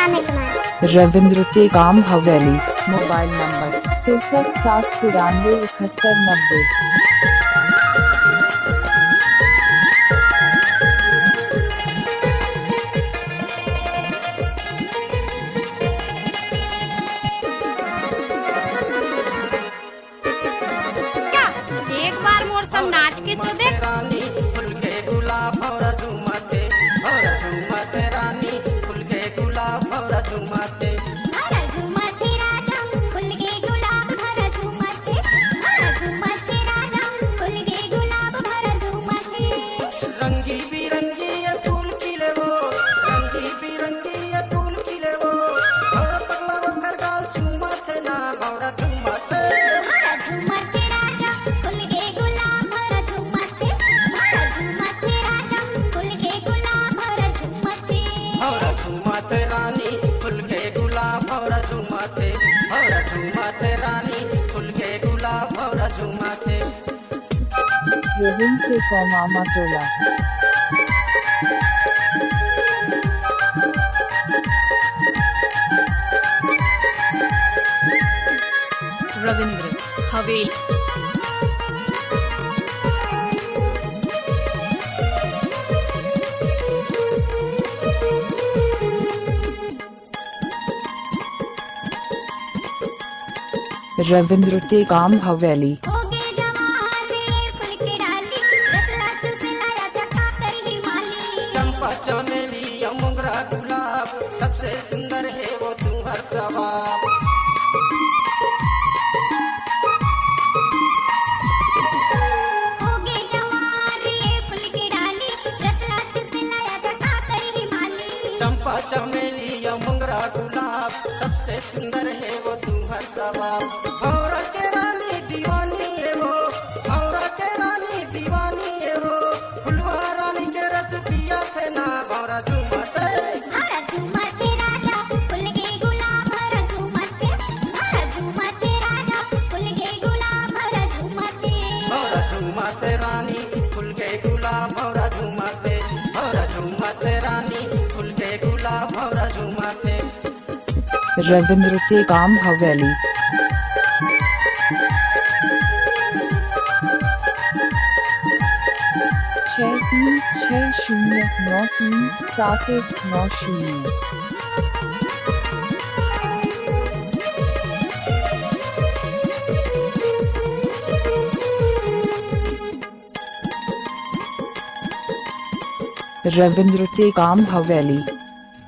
नाम है तुम्हारा? रविंद्र टेकाम हवेली। Mobile number 63 60 93 71 90। एक बार मोर संग नाच के तो देख। रानी फूल के गुलाब और झुमते रानी फूल के गुलाब और झुमते भरा झुमते राजा फूल के गुलाब भरा झुमते, भरा झुमते राजा फूल के गुलाब भरा झुमते। रंगी बिरंगी ये फूल खिले वो, रंगी बिरंगी ये फूल खिले वो, और पगला वो कर गाल झुमते ना भौरा झुमते। भरा झुमते राजा फूल के गुलाब भरा झुमते, भरा झुमते राजा फूल के गुलाब भरा झुमते। और झुमते रानी फूल के गुलाब और झुमते, और झुमते रानी फूल के गुलाब और झुमते। रविंद्र टेकाम आमाटोला। रविंद्र हवेली। रविंद्र टेकाम हवेली। होगे जवान रे फूल के डाली, रसला चूसे लाया चका कर हिमाली। चंपा चमेली या मोगरा गुलाब, सबसे सुंदर है वो तुम्हार स्वभाव। होगे जवान रे फूल के डाली, रसला चूसे लाया चका कर हिमाली। चंपा चमेली या मोगरा गुलाब, सबसे सुंदर है वो तुम्हार स्वभाव। भौरा के रानी दीवानी है वो, भौरा के रानी दीवानी है वो, फुलवा रानी के रस पिया थे ना भौरा झुमते। भरा झुमते राजा फूल के गुलाब भरा झुमते, भरा झुमते राजा फूल के गुलाब भरा झुमते। भौरा झुमते रानी फूल के गुलाब भौरा झुमते, भौरा झुमते रानी फूल के गुलाब भौरा झुमते। रविंद्र टेकाम हवेली। 6360937190। रविंद्र टेकाम हवेली।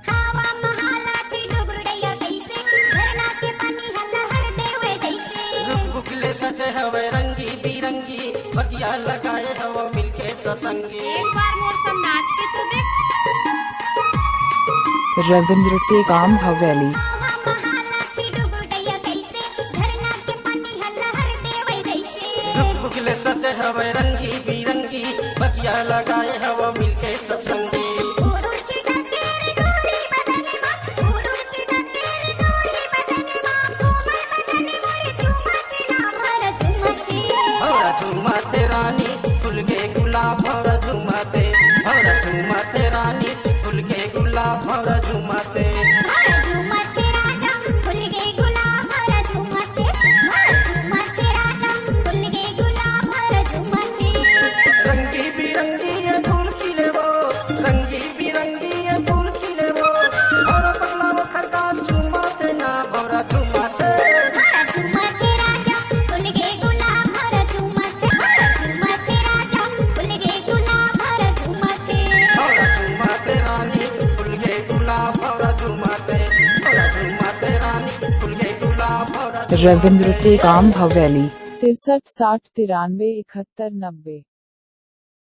हवा महाला थी डुबरुड़ैया कैसे, झरना के पानी हल्ला हर देवे जैसे। रुक बुकले सजे हवे रंगी बिरंगी, बगिया लगाए हवा मिलके सतंगी। एक बार मोर संग नाच के तो देख। रविंद्र टेकाम हवेली। हवा महाला थी डुबरुड़ैया कैसे, झरना के पानी हल्ला हर देवे जैसे। रुक बुकले सजे हवे रंगी बिरंगी, बगिया लगाए हवा मिलके सतंगी। उड़ुड़ छिटा तेरे गोरी बदन माँ, उड़ुड़ छिटा तेरे गोरी बदन माँ, कोमल बदन मोरे झुमते ना भरा झुमते। भौरा झुमते रानी फूल के गुलाब भौरा झुमते, भौरा झुमते रानी फूल के गुलाब भौरा झुमते। भरा झुमते राजा फूल के गुलाब भरा झुमते, भरा झुमते राजा फूल के गुलाब भरा झुमते। रंगी बिरंगी ये फूल खिले वो, रंगी बिरंगी ये फूल खिले वो, और पगला वो खरगा झुमते ना भौरा झुमते। भरा झुमते राजा फूल के गुलाब भरा झुमते, भरा झुमते राजा फूल के गुलाब भरा झुमते। भौरा झुमते रानी फूल के गुलाब भौरा झुमते, भौरा झुमते रानी फूल के गुलाब भौरा। रविंद्र टेकाम हवेली। 63 60 93 71 90।